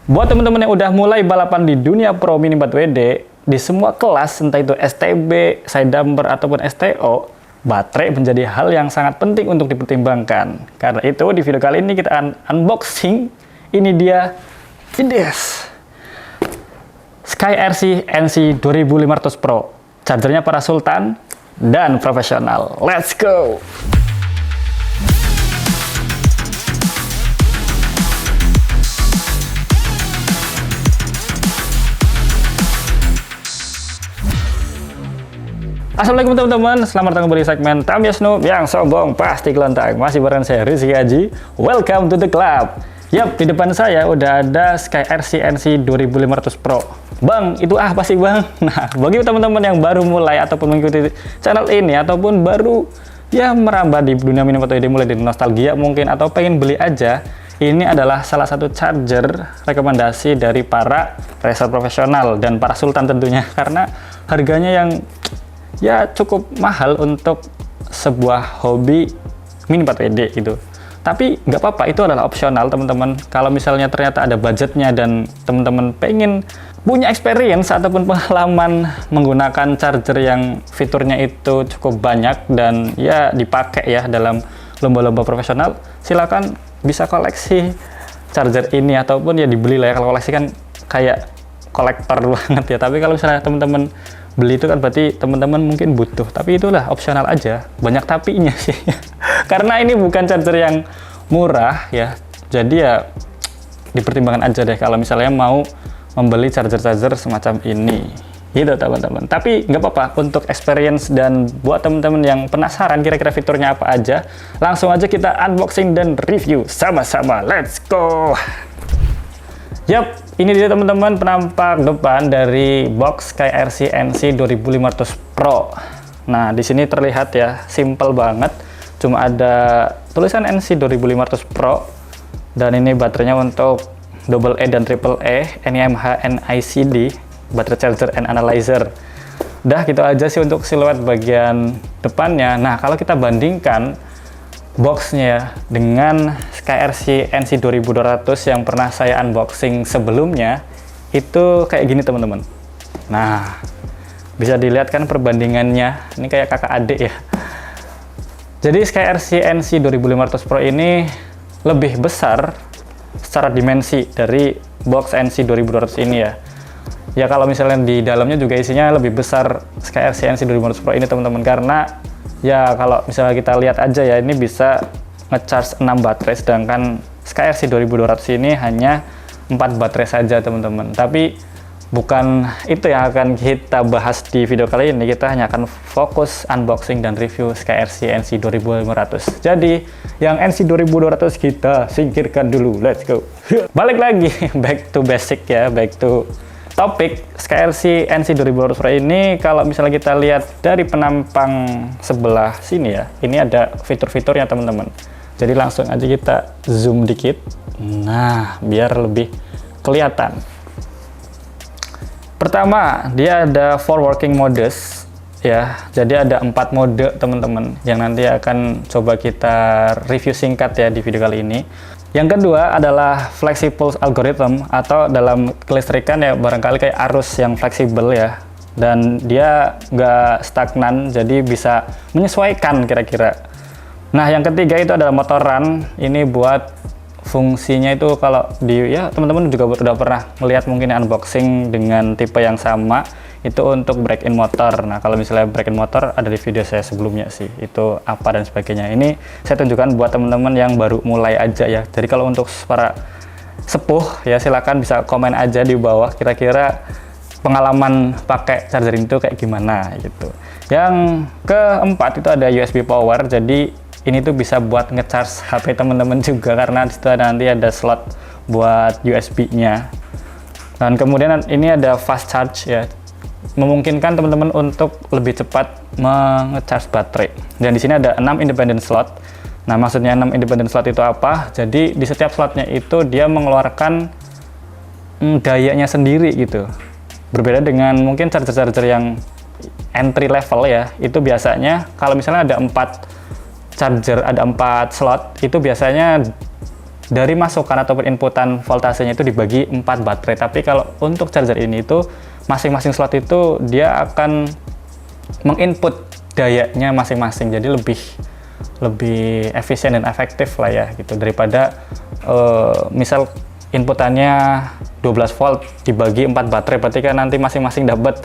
Buat teman-teman yang udah mulai balapan di dunia Pro Mini 4WD, di semua kelas, entah itu STB, Sidember, ataupun STO, baterai menjadi hal yang sangat penting untuk dipertimbangkan. Karena itu, di video kali ini kita akan unboxing, ini dia, Vides SkyRC NC 2500 Pro. Chargernya para sultan dan profesional. Let's go! Assalamualaikum teman-teman, selamat datang kembali di segmen Tamiya Snoop yang sombong pasti kelentang. Masih bareng saya Rizky Haji, welcome to the club. Yap, di depan saya udah ada SkyRC NC 2500 Pro. Bang, itu apa sih bang? Nah, bagi teman-teman yang baru mulai ataupun mengikuti channel ini, ataupun baru ya merambah di dunia mini motor ini, mulai dari nostalgia mungkin, atau pengen beli aja, ini adalah salah satu charger rekomendasi dari para racer profesional dan para sultan tentunya, karena harganya yang ya cukup mahal untuk sebuah hobi mini 4WD gitu. Tapi nggak apa-apa, itu adalah opsional teman-teman. Kalau misalnya ternyata ada budgetnya dan teman-teman pengen punya experience ataupun pengalaman menggunakan charger yang fiturnya itu cukup banyak dan ya dipakai ya dalam lomba-lomba profesional, silakan bisa koleksi charger ini ataupun ya dibeli lah ya. Kalau koleksi kan kayak kolektor banget ya. Tapi kalau misalnya teman-teman beli itu kan berarti teman-teman mungkin butuh, tapi itulah opsional aja, banyak tapinya sih. Karena ini bukan charger yang murah ya, jadi ya dipertimbangkan aja deh kalau misalnya mau membeli charger-charger semacam ini gitu teman-teman. Tapi nggak apa-apa, untuk experience dan buat teman-teman yang penasaran kira-kira fiturnya apa aja, langsung aja kita unboxing dan review sama-sama. Let's go! Yap, ini dia teman-teman penampak depan dari box SkyRC NC 2500 Pro. Nah, di sini terlihat ya, simple banget. Cuma ada tulisan NC 2500 Pro. Dan ini baterainya untuk AA dan AAA, NiMH NICD, baterai charger and analyzer. Dah gitu aja sih untuk siluet bagian depannya. Nah, kalau kita bandingkan boxnya dengan SkyRC NC 2200 yang pernah saya unboxing sebelumnya, itu kayak gini teman-teman. Nah, bisa dilihat kan perbandingannya, ini kayak kakak adik ya. Jadi SkyRC NC 2500 Pro ini lebih besar secara dimensi dari box NC 2200 ini ya. Ya kalau misalnya di dalamnya juga isinya lebih besar SkyRC NC 2500 Pro ini teman-teman, karena ya kalau misalnya kita lihat aja ya, ini bisa nge-charge 6 baterai, sedangkan SkyRC 2200 ini hanya 4 baterai saja teman-teman. Tapi bukan itu yang akan kita bahas di video kali ini, kita hanya akan fokus unboxing dan review SkyRC NC 2500. Jadi yang NC 2200 kita singkirkan dulu, let's go. Balik lagi, back to basic ya, back to topik. SkyRC NC 2200 Pro ini kalau misalnya kita lihat dari penampang sebelah sini ya, ini ada fitur-fiturnya teman-teman. Jadi langsung aja kita zoom dikit. Nah, biar lebih kelihatan. Pertama, dia ada 4 working modes ya. Jadi ada 4 mode teman-teman yang nanti akan coba kita review singkat ya di video kali ini. Yang kedua adalah flexible algorithm, atau dalam kelistrikan ya barangkali kayak arus yang fleksibel ya, dan dia nggak stagnan, jadi bisa menyesuaikan kira-kira. Nah, yang ketiga itu adalah motor run. Ini buat fungsinya itu kalau di ya teman-teman juga udah pernah melihat mungkin unboxing dengan tipe yang sama, itu untuk break in motor. Nah, kalau misalnya break in motor ada di video saya sebelumnya sih, itu apa dan sebagainya. Ini saya tunjukkan buat teman-teman yang baru mulai aja ya. Jadi kalau untuk para sepuh ya, silakan bisa komen aja di bawah kira-kira pengalaman pakai charger itu kayak gimana gitu. Yang keempat itu ada USB power. Jadi ini tuh bisa buat nge-charge HP teman-teman juga, karena disitu nanti ada slot buat USB-nya. Dan kemudian ini ada fast charge ya, memungkinkan teman-teman untuk lebih cepat menge-charge baterai. Dan di sini ada 6 independent slot. Nah, maksudnya 6 independent slot itu apa? Jadi di setiap slotnya itu dia mengeluarkan dayanya sendiri gitu. Berbeda dengan mungkin charger-charger yang entry level ya, itu biasanya kalau misalnya ada 4 charger, ada 4 slot, itu biasanya dari masukan ataupun inputan voltasenya itu dibagi 4 baterai. Tapi kalau untuk charger ini itu masing-masing slot itu dia akan menginput dayanya masing-masing, jadi lebih efisien dan efektif lah ya gitu, daripada misal inputannya 12 volt dibagi 4 baterai, berarti kan nanti masing-masing dapat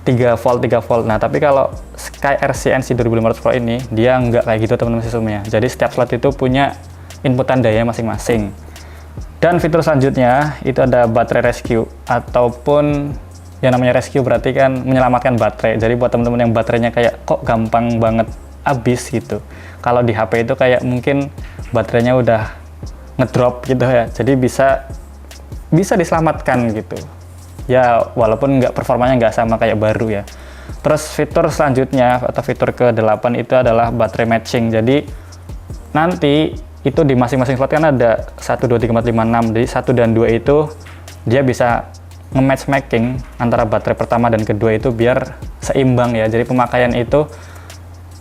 3 volt. Nah, tapi kalau Sky RC/NC 2500 Pro ini dia nggak kayak gitu teman-teman sistemnya. Jadi setiap slot itu punya inputan daya masing-masing. Dan fitur selanjutnya itu ada baterai rescue, ataupun yang namanya rescue berarti kan menyelamatkan baterai. Jadi buat teman-teman yang baterainya kayak kok gampang banget habis gitu, kalau di HP itu kayak mungkin baterainya udah ngedrop gitu ya, jadi bisa diselamatkan gitu ya, walaupun performanya nggak sama kayak baru ya. Terus fitur selanjutnya atau fitur ke-8 itu adalah baterai matching. Jadi nanti itu di masing-masing slot kan ada 1, 2, 3, 4, 5, 6. Jadi 1 dan 2 itu dia bisa nge-matchmaking antara baterai pertama dan kedua itu biar seimbang ya. Jadi pemakaian itu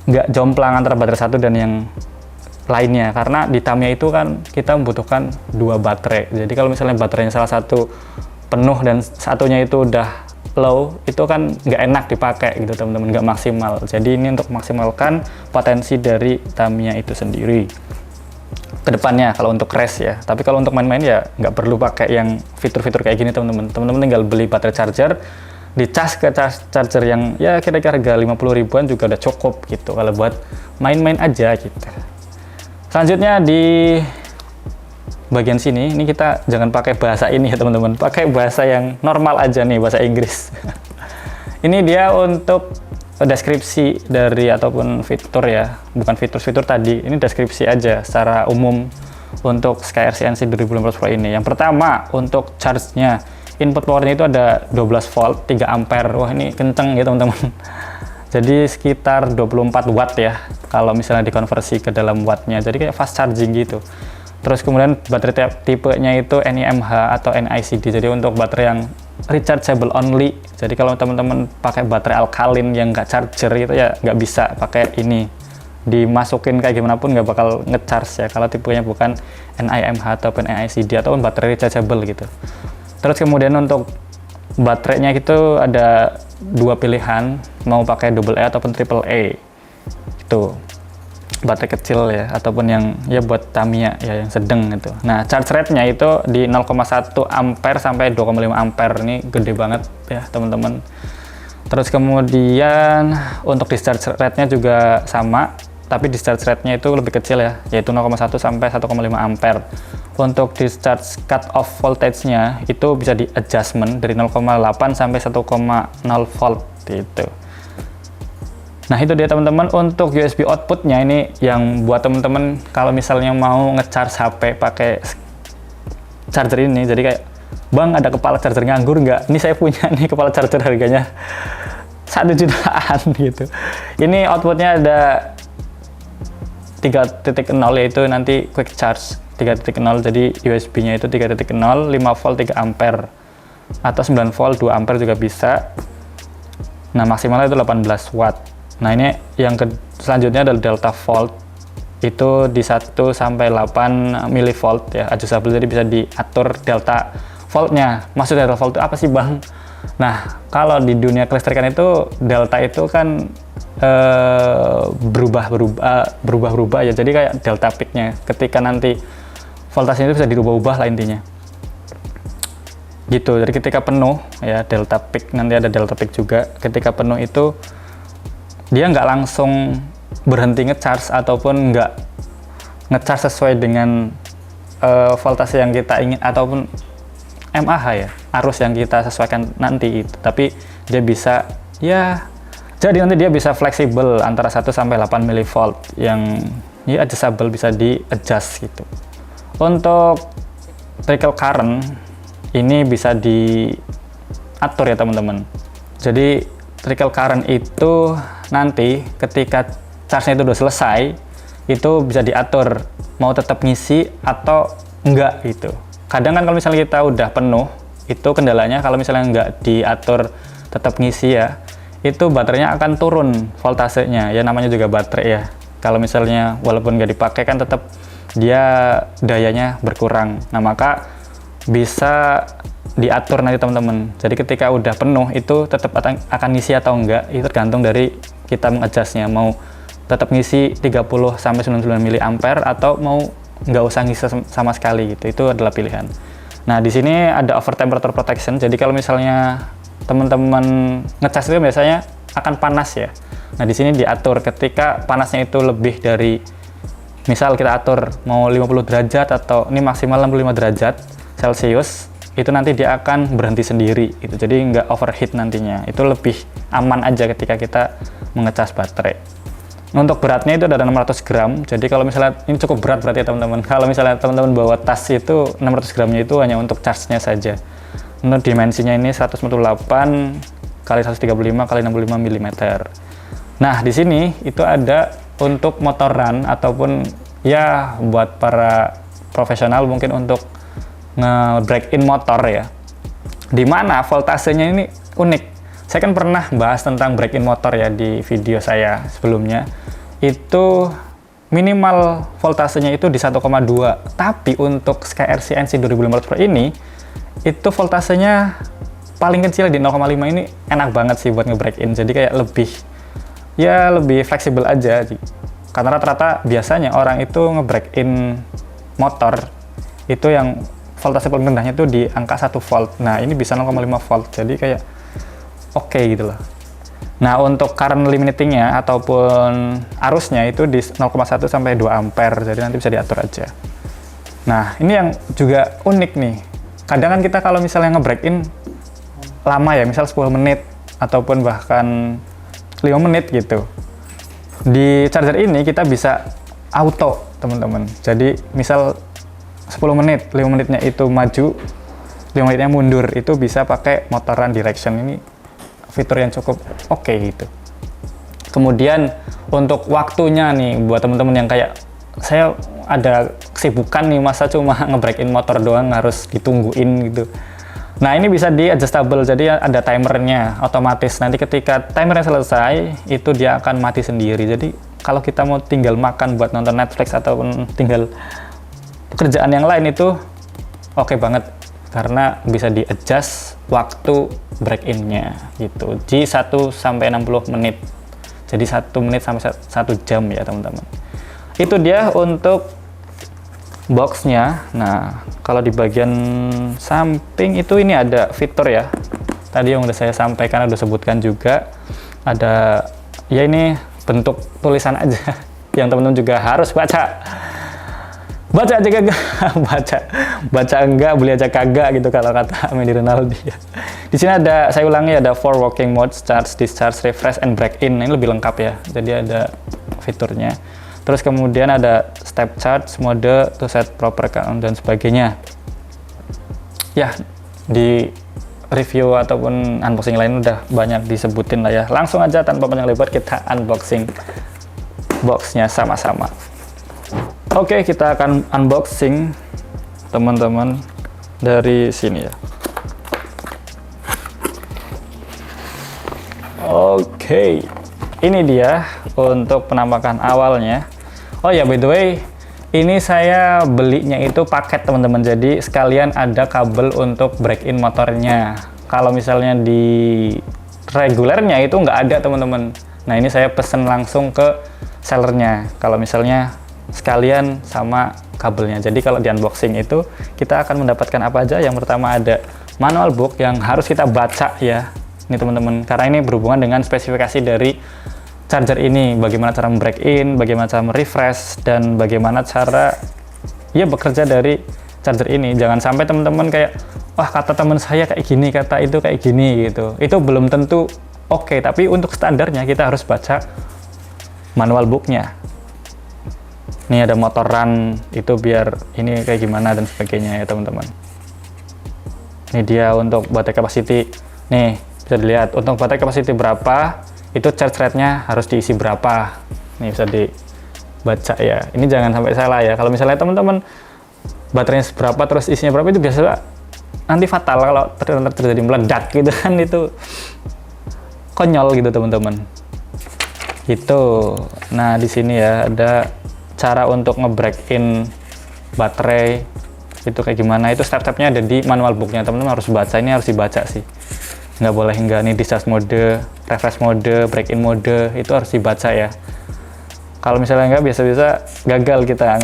nggak jomplang antara baterai satu dan yang lainnya, karena di Tamiya itu kan kita membutuhkan 2 baterai. Jadi kalau misalnya baterainya salah satu penuh dan satunya itu udah low, itu kan nggak enak dipakai gitu teman-teman, nggak maksimal. Jadi ini untuk maksimalkan potensi dari Tamiya itu sendiri kedepannya kalau untuk race ya. Tapi kalau untuk main-main ya nggak perlu pakai yang fitur-fitur kayak gini teman-teman. Teman-teman tinggal beli baterai charger, dicas ke charger yang ya kira-kira harga 50 ribuan juga udah cukup gitu kalau buat main-main aja gitu. Selanjutnya di bagian sini, ini kita jangan pakai bahasa ini ya teman-teman, pakai bahasa yang normal aja nih, bahasa Inggris. Ini dia untuk deskripsi dari ataupun fitur ya, bukan fitur-fitur tadi, ini deskripsi aja secara umum untuk Sky RC/NC 2500 Pro ini. Yang pertama untuk charge-nya, input powernya itu ada 12 volt 3 ampere. Wah ini kenceng ya teman-teman. Jadi sekitar 24 watt ya kalau misalnya dikonversi ke dalam wattnya, jadi kayak fast charging gitu. Terus kemudian baterai tipenya itu NiMH atau NiCd, jadi untuk baterai yang rechargeable only. Jadi kalau teman-teman pakai baterai alkalin yang nggak charger itu ya nggak bisa pakai ini, dimasukin kayak gimana pun nggak bakal ngecharge ya kalau tipenya bukan NiMH ataupun NiCd ataupun baterai rechargeable gitu. Terus kemudian untuk baterainya itu ada 2 pilihan, mau pakai AA ataupun AAA itu baterai kecil ya, ataupun yang ya buat Tamiya ya yang sedang gitu. Nah, charge rate-nya itu di 0,1 ampere sampai 2,5 ampere. Ini gede banget ya, teman-teman. Terus kemudian untuk discharge rate-nya juga sama, tapi discharge rate-nya itu lebih kecil ya, yaitu 0,1 sampai 1,5 ampere. Untuk discharge cut off voltage-nya itu bisa di adjustment dari 0,8 sampai 1,0 volt gitu. Nah itu dia teman-teman untuk USB output-nya, ini yang buat teman-teman kalau misalnya mau ngecharge HP pakai charger ini. Jadi kayak, bang ada kepala charger nganggur nggak? Ini saya punya nih kepala charger harganya 1 jutaan gitu. Ini outputnya ada 3.0 yaitu nanti quick charge 3.0, jadi USB-nya itu 3.0 5 volt 3 ampere atau 9 volt 2 ampere juga bisa. Nah maksimalnya itu 18 watt. Nah ini yang selanjutnya adalah delta volt, itu di 1 sampai 8 milivolt ya, adjustable, jadi bisa diatur delta voltnya. Maksud delta volt itu apa sih bang? Nah kalau di dunia kelistrikan itu delta itu kan berubah-ubah ya, jadi kayak delta peak-nya ketika nanti voltasenya itu bisa dirubah-ubah lah intinya gitu. Jadi ketika penuh ya delta peak, nanti ada delta peak juga, ketika penuh itu dia nggak langsung berhenti ngecharge ataupun nggak ngecharge sesuai dengan voltase yang kita ingin ataupun mAh ya, arus yang kita sesuaikan nanti itu. Tapi dia bisa ya, jadi nanti dia bisa fleksibel antara 1 sampai 8 milivolt yang ya adjustable, bisa di adjust gitu. Untuk trickle current ini bisa diatur ya teman-teman. Jadi trickle current itu nanti ketika charge-nya itu udah selesai, itu bisa diatur mau tetap ngisi atau enggak gitu. Kadang kan kalau misalnya kita udah penuh, itu kendalanya kalau misalnya enggak diatur tetap ngisi ya, itu baterainya akan turun voltasenya ya, namanya juga baterai ya. Kalau misalnya walaupun nggak dipakai kan tetap dia dayanya berkurang. Nah, maka bisa diatur nanti teman-teman. Jadi ketika udah penuh itu tetap akan ngisi atau enggak, itu tergantung dari kita mengadjustnya. Mau tetap ngisi 30 sampai 99 mAh atau mau nggak usah ngisi sama sekali gitu. Itu adalah pilihan. Nah, di sini ada over temperature protection. Jadi kalau misalnya teman-teman ngecas itu biasanya akan panas ya. Nah, di sini diatur ketika panasnya itu lebih dari, misal kita atur mau 50 derajat atau ini maksimal 65 derajat Celcius, itu nanti dia akan berhenti sendiri gitu. Jadi nggak overheat nantinya. Itu lebih aman aja ketika kita mengecas baterai. Untuk beratnya itu ada 600 gram. Jadi kalau misalnya ini cukup berat berarti ya teman-teman. Kalau misalnya teman-teman bawa tas itu 600 gramnya itu hanya untuk charge-nya saja. Untuk dimensinya ini 148 kali 135 kali 65 mm. Nah, di sini itu ada untuk motoran ataupun ya buat para profesional mungkin untuk nge-break in motor ya. Dimana voltasenya ini unik. Saya kan pernah bahas tentang break in motor ya di video saya sebelumnya. Itu minimal voltasenya itu di 1,2. Tapi untuk SkyRC NC 2500 Pro ini itu voltasenya paling kecil di 0,5. Ini enak banget sih buat nge-break in. Jadi kayak lebih fleksibel aja. Karena rata-rata biasanya orang itu nge-break in motor itu yang voltase paling rendahnya itu di angka 1 volt. Nah, ini bisa 0,5 volt. Jadi kayak oke gitu loh. Nah, untuk current limitingnya ataupun arusnya itu di 0,1 sampai 2 ampere. Jadi nanti bisa diatur aja. Nah, ini yang juga unik nih. Kadang kan kita kalau misalnya nge-break in lama ya, misal 10 menit ataupun bahkan 5 menit gitu. Di charger ini kita bisa auto, teman-teman. Jadi misal 10 menit, 5 menitnya itu maju, 5 menitnya mundur, itu bisa pakai motoran direction. Ini fitur yang cukup oke gitu. Kemudian untuk waktunya nih, buat teman-teman yang kayak saya ada kesibukan nih, masa cuma nge-break in motor doang harus ditungguin gitu. Nah, ini bisa di adjustable, jadi ada timernya otomatis. Nanti ketika timernya selesai, itu dia akan mati sendiri. Jadi kalau kita mau tinggal makan buat nonton Netflix ataupun tinggal pekerjaan yang lain itu oke banget, karena bisa di adjust waktu break in-nya gitu di 1 sampai 60 menit. Jadi 1 menit sampai 1 jam ya teman-teman. Itu dia untuk box-nya. Nah, kalau di bagian samping itu ini ada fitur ya. Tadi yang udah saya sampaikan, udah sebutkan juga. Ada ya ini bentuk tulisan aja yang teman-teman juga harus baca. Baca aja kagak, baca enggak, beli aja kagak gitu kalau kata Mendy Rinaldi ya. Di sini ada, saya ulangi, ada 4 working modes: charge, discharge, refresh, and break in. Ini lebih lengkap ya. Jadi ada fiturnya. Terus kemudian ada step charge, mode, to set proper count, dan sebagainya. Ya, di review ataupun unboxing lain udah banyak disebutin lah ya. Langsung aja tanpa panjang lebar kita unboxing boxnya sama-sama. Oke, kita akan unboxing teman-teman dari sini ya. Oke, ini dia untuk penampakan awalnya. Oh ya, by the way, ini saya belinya itu paket teman-teman. Jadi sekalian ada kabel untuk break-in motornya. Kalau misalnya di regulernya itu nggak ada teman-teman. Nah, ini saya pesen langsung ke sellernya. Kalau misalnya sekalian sama kabelnya. Jadi kalau di unboxing itu kita akan mendapatkan apa aja. Yang pertama ada manual book yang harus kita baca ya, ini teman-teman, karena ini berhubungan dengan spesifikasi dari charger ini, bagaimana cara break in, bagaimana cara refresh, dan bagaimana cara ya bekerja dari charger ini. Jangan sampai teman-teman kayak, wah kata teman saya kayak gini, kata itu kayak gini gitu. Itu belum tentu oke, tapi untuk standarnya kita harus baca manual booknya. Ini ada motoran itu biar ini kayak gimana dan sebagainya ya teman-teman. Ini dia untuk baterai capacity. Nih bisa dilihat untuk baterai capacity berapa, itu charge rate-nya harus diisi berapa. Nih bisa dibaca ya. Ini jangan sampai salah ya. Kalau misalnya teman-teman baterainya seberapa terus isinya berapa, itu biasa nanti fatal kalau terjadi meledak gitu kan, itu konyol gitu teman-teman. Gitu. Nah di sini ya ada cara untuk nge-break in baterai itu kayak gimana, itu step-stepnya ada di manual booknya. Teman-teman harus baca, ini harus dibaca sih, nggak boleh enggak. Nih discharge mode, refresh mode, break-in mode, itu harus dibaca ya. Kalau misalnya nggak, biasa-biasa gagal kita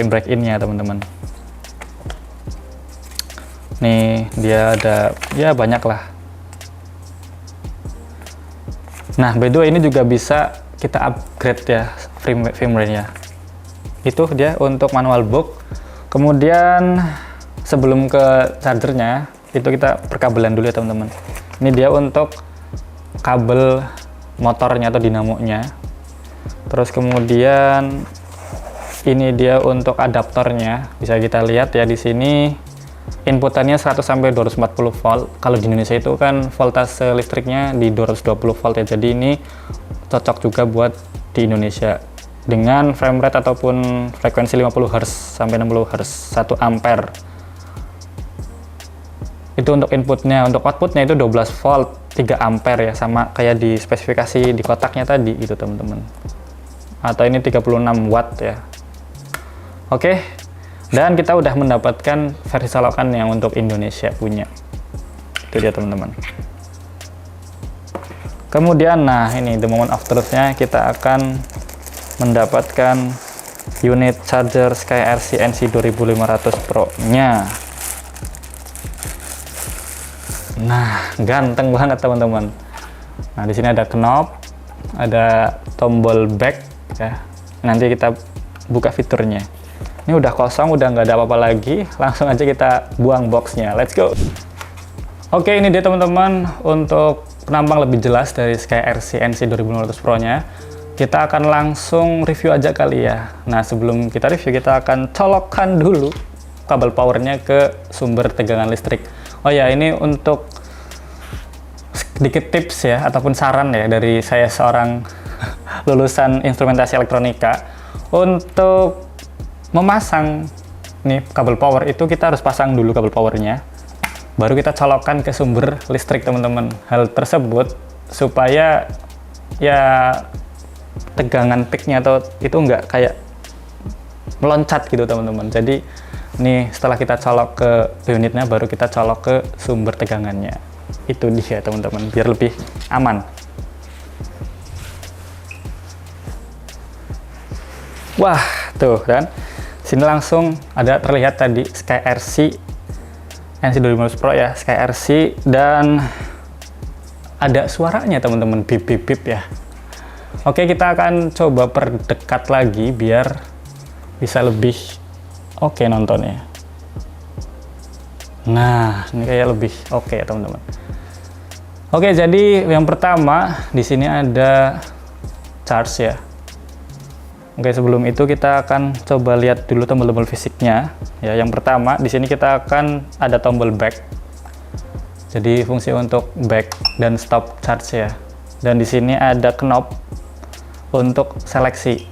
break-in-nya teman-teman. Nih dia ada ya banyak lah. Nah, by the way ini juga bisa kita upgrade ya firmware-nya. Itu dia untuk manual book. Kemudian sebelum ke chargernya, itu kita perkabelan dulu ya teman-teman. Ini dia untuk kabel motornya atau dinamonya. Terus kemudian ini dia untuk adaptornya. Bisa kita lihat ya di sini inputannya 100 sampai 240 volt. Kalau di Indonesia itu kan voltase listriknya di 220 volt ya. Jadi ini cocok juga buat di Indonesia dengan frame rate ataupun frekuensi 50 Hz sampai 60 Hz, 1 ampere. Itu untuk inputnya. Untuk outputnya itu 12 volt 3 ampere ya, sama kayak di spesifikasi di kotaknya tadi gitu teman-teman. Atau ini 36 watt ya. Oke. Dan kita udah mendapatkan versi colokan yang untuk Indonesia punya. Itu dia teman-teman. Kemudian nah ini the moment of truth-nya, kita akan mendapatkan unit charger SkyRC NC 2500 Pro-nya. Nah, ganteng banget teman-teman. Nah, di sini ada knob, ada tombol back ya. Nanti kita buka fiturnya. Ini udah kosong, udah nggak ada apa-apa lagi. Langsung aja kita buang boxnya. Let's go. Oke, ini dia teman-teman untuk penampang lebih jelas dari SkyRC NC 2500 Pro-nya. Kita akan langsung review aja kali ya. Nah, sebelum kita review, kita akan colokkan dulu kabel powernya ke sumber tegangan listrik. Oh ya, ini untuk sedikit tips ya, ataupun saran ya dari saya seorang lulusan instrumentasi elektronika. Untuk memasang nih kabel power itu kita harus pasang dulu kabel powernya, baru kita colokkan ke sumber listrik teman-teman. Hal tersebut supaya ya tegangan peaknya atau itu enggak kayak meloncat gitu teman-teman. Jadi nih setelah kita colok ke unitnya, baru kita colok ke sumber tegangannya. Itu dia teman-teman, biar lebih aman. Wah tuh kan, sini langsung ada terlihat tadi SkyRC NC 2500 Pro ya, SkyRC, dan ada suaranya teman-teman, bip bip bip ya. Oke, kita akan coba perdekat lagi biar bisa lebih oke nontonnya. Nah, ini kayak lebih oke ya teman-teman. Oke, jadi yang pertama di sini ada charge ya. Oke, sebelum itu kita akan coba lihat dulu tombol-tombol fisiknya. Ya, yang pertama di sini kita akan ada tombol back. Jadi fungsi untuk back dan stop charge ya. Dan di sini ada knob untuk seleksi.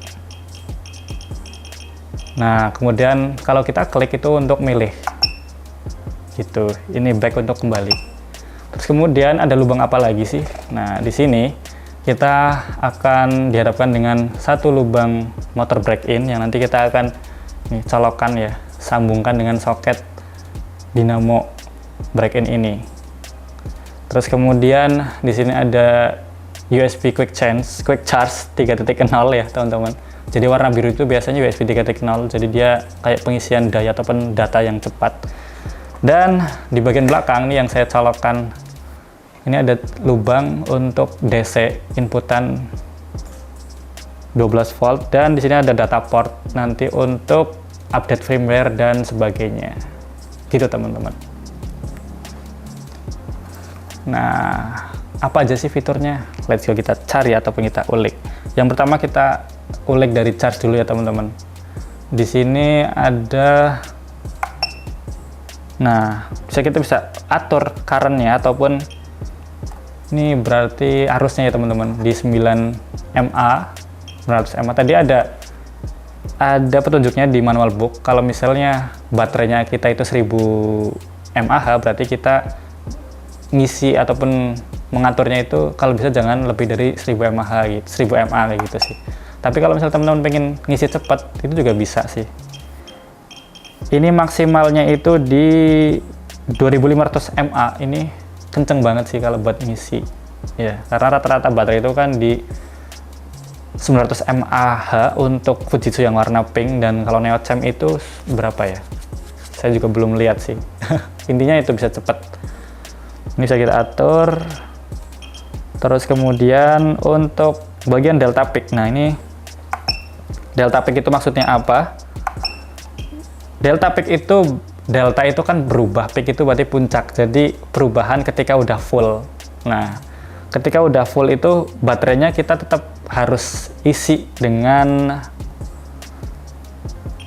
Nah, kemudian kalau kita klik itu untuk milih. Gitu. Ini back untuk kembali. Terus kemudian ada lubang apa lagi sih? Nah, di sini kita akan dihadapkan dengan satu lubang motor break-in yang nanti kita akan colokkan ya, sambungkan dengan soket dinamo break-in ini. Terus kemudian di sini ada USB quick charge 3.0 ya teman-teman. Jadi warna biru itu biasanya USB 3.0, jadi dia kayak pengisian daya ataupun data yang cepat. Dan di bagian belakang nih yang saya colokkan, ini ada lubang untuk DC inputan 12 volt, dan di sini ada data port nanti untuk update firmware dan sebagainya. Gitu teman-teman. Nah, apa aja sih fiturnya? Let's go kita cari ataupun kita ulik. Yang pertama kita ulik dari charge dulu ya teman-teman. Di sini ada, nah kita bisa atur current-nya ataupun ini berarti arusnya ya teman-teman di 9 mA, 900 mA. Tadi ada petunjuknya di manual book. Kalau misalnya baterainya kita itu 1000 mAh, berarti kita ngisi ataupun mengaturnya itu kalau bisa jangan lebih dari 1000 mAh gitu, 1000 mA kayak gitu sih. Tapi kalau misalnya teman-teman pengen ngisi cepat, itu juga bisa sih. Ini maksimalnya itu di 2500 mAh. Ini kenceng banget sih kalau buat ngisi. Ya, karena rata-rata baterai itu kan di 900 mAh untuk Fujitsu yang warna pink, dan kalau Neocam itu berapa ya? Saya juga belum lihat sih. Intinya itu bisa cepat. Ini bisa kita atur. Terus kemudian untuk bagian delta peak. Nah, ini delta peak itu maksudnya apa? Delta peak itu, delta itu kan berubah, peak itu berarti puncak. Jadi perubahan ketika udah full. Nah, ketika udah full itu baterainya kita tetap harus isi dengan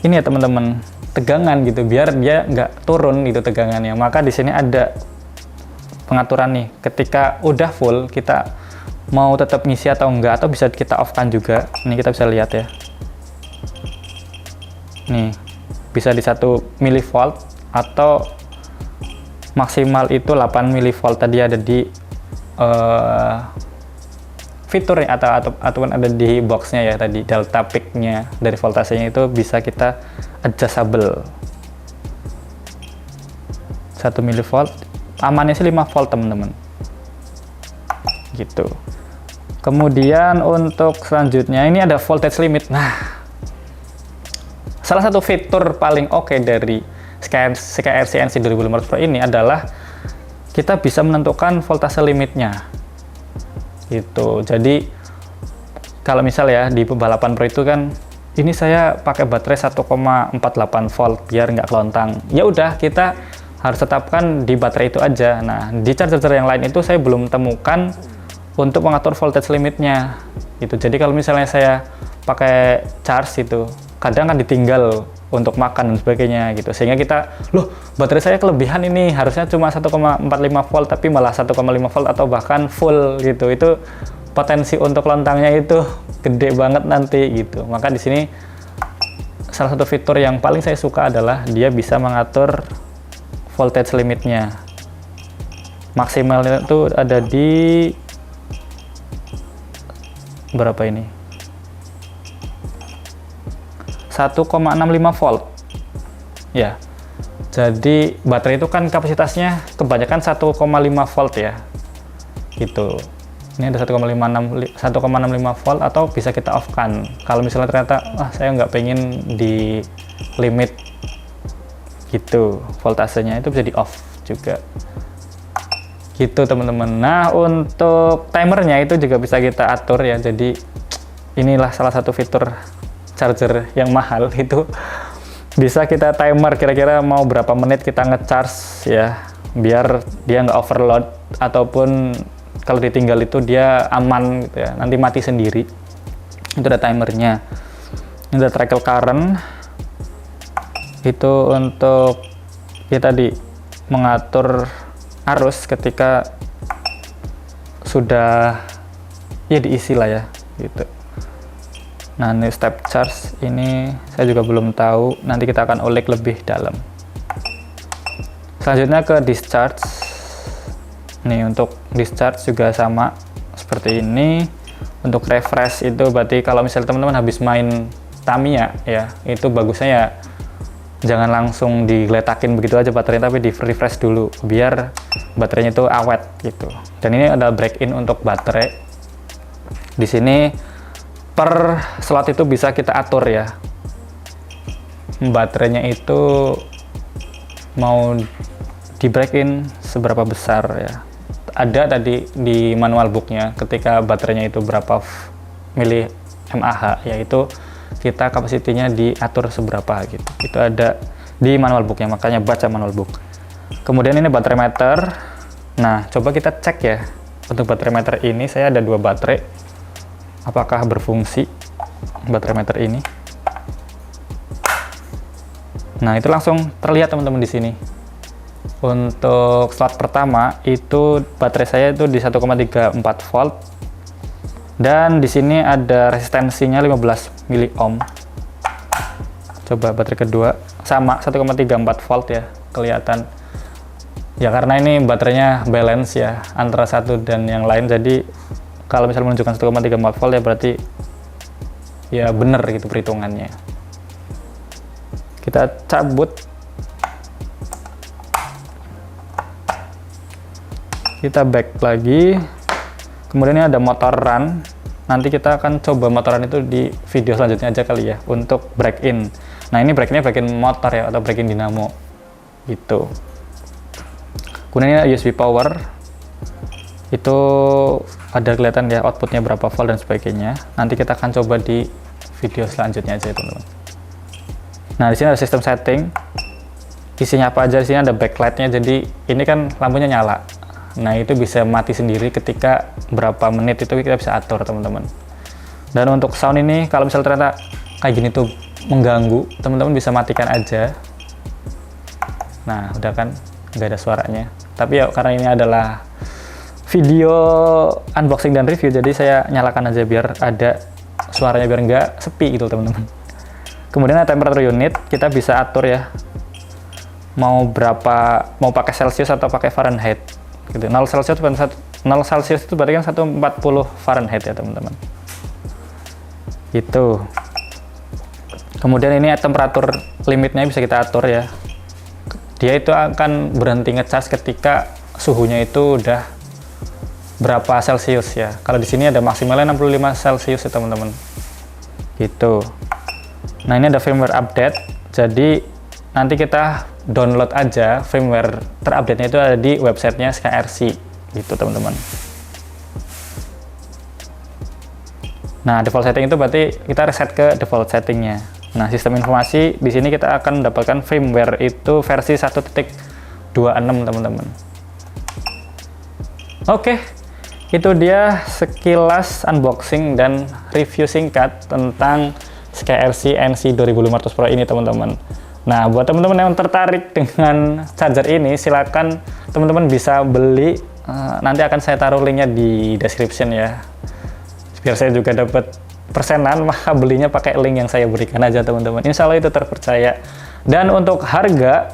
ini ya teman-teman, tegangan gitu, biar dia nggak turun gitu tegangannya. Maka di sini ada pengaturan nih, ketika udah full kita mau tetap ngisi atau enggak, atau bisa kita off kan juga. Ini kita bisa lihat ya, nih bisa di 1 mV atau maksimal itu 8 mV. Tadi ada di fiturnya ataupun ada di boxnya ya, tadi delta peak-nya dari voltasenya itu bisa kita adjustable 1 mV. Amannya sih 5 volt teman-teman gitu. Kemudian untuk selanjutnya ini ada voltage limit. Nah, salah satu fitur paling oke dari SkyRC NC 2500 Pro ini adalah kita bisa menentukan voltase limitnya gitu. Jadi kalau misal ya di balapan Pro itu kan, ini saya pakai baterai 1,48 volt biar nggak kelontang. Ya udah, kita harus tetapkan di baterai itu aja. Nah, di charger yang lain itu saya belum temukan untuk mengatur voltage limitnya gitu. Jadi kalau misalnya saya pakai charge itu, kadang kan ditinggal untuk makan dan sebagainya gitu, sehingga kita, loh baterai saya kelebihan ini, harusnya cuma 1,45 volt tapi malah 1,5 volt atau bahkan full gitu. Itu potensi untuk lontangnya itu gede banget nanti gitu. Maka di sini salah satu fitur yang paling saya suka adalah dia bisa mengatur voltage limitnya. Maksimalnya itu ada di berapa ini? 1,65 volt. Ya. Jadi baterai itu kan kapasitasnya kebanyakan 1,5 volt ya. Gitu. Ini ada 1,65 volt, atau bisa kita off kan. Kalau misalnya ternyata saya nggak pengen di limit gitu voltasenya, itu bisa di off juga gitu teman-teman. Nah, untuk timernya itu juga bisa kita atur ya. Jadi inilah salah satu fitur charger yang mahal, itu bisa kita timer kira-kira mau berapa menit kita ngecharge ya, biar dia nggak overload, ataupun kalau ditinggal itu dia aman gitu ya, nanti mati sendiri. Itu ada timernya. Ini ada trickle current. Itu untuk ya tadi mengatur arus ketika sudah ya diisi lah ya gitu. Nah, ini step charge ini saya juga belum tahu, nanti kita akan ulik lebih dalam. Selanjutnya ke discharge. Nih, untuk discharge juga sama seperti ini. Untuk refresh itu berarti kalau misalnya teman-teman habis main Tamiya ya, itu bagusnya ya jangan langsung digeletakin begitu aja baterainya, tapi di refresh dulu biar baterainya itu awet gitu. Dan ini ada break in untuk baterai. Di sini per slot itu bisa kita atur ya, baterainya itu mau di break in seberapa besar ya. Ada tadi di manual booknya ketika baterainya itu berapa mAh, yaitu kita kapasitinya diatur seberapa gitu. Itu ada di manual booknya, makanya baca manual book. Kemudian ini baterai meter. Nah, coba kita cek ya. Untuk baterai meter ini saya ada 2 baterai. Apakah berfungsi baterai meter ini? Nah, itu langsung terlihat teman-teman di sini. Untuk slot pertama itu baterai saya itu di 1,34 volt. Dan di sini ada resistensinya 15 mOhm. Coba baterai kedua sama 1,34 volt ya, kelihatan. Ya karena ini baterainya balance ya antara satu dan yang lain. Jadi kalau misalnya menunjukkan 1,34 volt ya berarti ya bener gitu perhitungannya. Kita cabut, kita back lagi, kemudian ini ada motor run. Nanti kita akan coba motoran itu di video selanjutnya aja kali ya, untuk break in. Nah ini break-in motor ya, atau break-in dinamo gitu. Kemudian ini USB power, itu ada kelihatan ya outputnya berapa volt dan sebagainya. Nanti kita akan coba di video selanjutnya aja teman-teman. Nah di sini ada sistem setting, isinya apa aja. Di sini ada backlightnya, jadi ini kan lampunya nyala. Nah itu bisa mati sendiri ketika berapa menit itu kita bisa atur teman-teman. Dan untuk sound ini kalau misalnya ternyata kayak gini tuh mengganggu, teman-teman bisa matikan aja. Nah udah kan nggak ada suaranya. Tapi ya karena ini adalah video unboxing dan review, jadi saya nyalakan aja biar ada suaranya, biar nggak sepi gitu teman-teman. Kemudian ada temperature unit, kita bisa atur ya mau berapa, mau pakai Celsius atau pakai Fahrenheit gitu. 0 Celsius itu berarti kan 140 Fahrenheit ya teman-teman gitu. Kemudian ini temperatur limitnya bisa kita atur ya, dia itu akan berhenti ngecas ketika suhunya itu udah berapa Celsius ya. Kalau di sini ada maksimalnya 65 Celsius ya teman-teman gitu. Nah ini ada firmware update, jadi nanti kita download aja firmware terupdate-nya, itu ada di websitenya SkyRC gitu teman-teman. Nah default setting itu berarti kita reset ke default settingnya. Nah sistem informasi di sini kita akan mendapatkan firmware itu versi 1.26 teman-teman. Oke, itu dia sekilas unboxing dan review singkat tentang SkyRC NC 2500 Pro ini teman-teman. Nah, buat teman-teman yang tertarik dengan charger ini, silakan teman-teman bisa beli. Nanti akan saya taruh linknya di description ya. Biar saya juga dapat persenan, maka belinya pakai link yang saya berikan aja teman-teman. Insya Allah itu terpercaya. Dan untuk harga,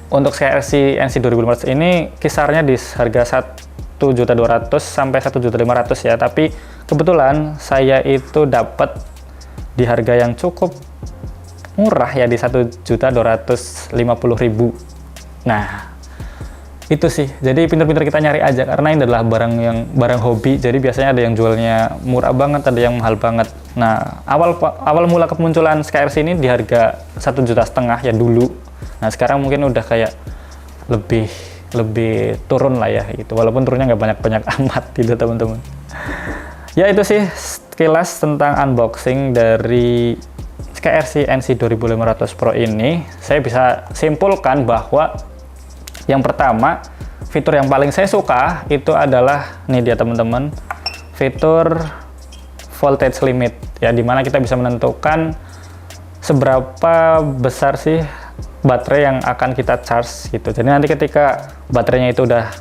untuk SkyRC NC 2500 ini kisarnya di harga 1.200.000 sampai 1.500.000 ya. Tapi kebetulan saya itu dapat di harga yang cukup murah ya, di 1.250.000. Nah itu sih, jadi pinter-pinter kita nyari aja, karena ini adalah barang hobi, jadi biasanya ada yang jualnya murah banget, ada yang mahal banget. Nah awal mula kemunculan SkyRC ini di harga 1,5 juta ya dulu. Nah sekarang mungkin udah kayak lebih turun lah ya gitu, walaupun turunnya nggak banyak-banyak amat gitu teman-teman. Ya itu sih sekilas tentang unboxing dari SkyRC NC 2500 Pro ini. Saya bisa simpulkan bahwa yang pertama, fitur yang paling saya suka itu adalah nih dia teman-teman, fitur voltage limit ya, dimana kita bisa menentukan seberapa besar sih baterai yang akan kita charge gitu. Jadi nanti ketika baterainya itu udah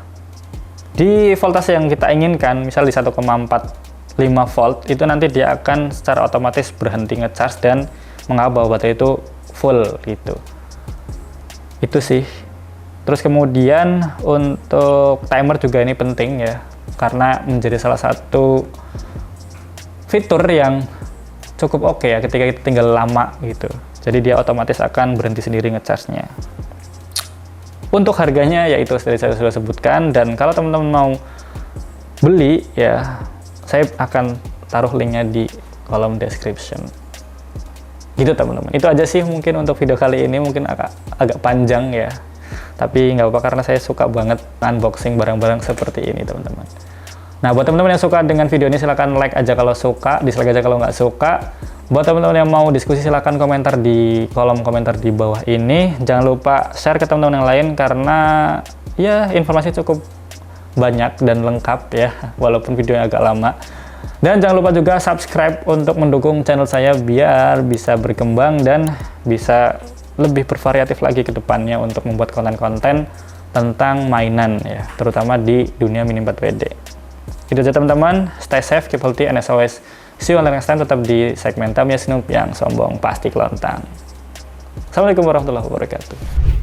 di voltase yang kita inginkan, misal di 1,45 volt, itu nanti dia akan secara otomatis berhenti ngecharge dan menganggap bahwa baterai itu full gitu. Itu sih. Terus kemudian untuk timer juga ini penting ya, karena menjadi salah satu fitur yang cukup oke ya ketika kita tinggal lama gitu. Jadi dia otomatis akan berhenti sendiri ngecharge-nya. Untuk harganya ya itu tadi saya sudah sebutkan, dan kalau teman-teman mau beli ya saya akan taruh linknya di kolom description. Gitu teman-teman. Itu aja sih mungkin untuk video kali ini, mungkin agak panjang ya. Tapi nggak apa-apa karena saya suka banget unboxing barang-barang seperti ini teman-teman. Nah buat teman-teman yang suka dengan video ini silahkan like aja kalau suka, dislike aja kalau nggak suka. Buat teman-teman yang mau diskusi silahkan komentar di kolom komentar di bawah ini. Jangan lupa share ke teman-teman yang lain karena ya informasi cukup banyak dan lengkap ya, walaupun videonya agak lama. Dan jangan lupa juga subscribe untuk mendukung channel saya biar bisa berkembang dan bisa lebih bervariatif lagi ke depannya untuk membuat konten-konten tentang mainan ya, terutama di dunia Mini 4WD. Itu aja teman-teman, stay safe, keep healthy, and as always, see you on the next time, tetap di segmen Tamiya Snoop yang sombong pasti kelontang. Assalamualaikum warahmatullahi wabarakatuh.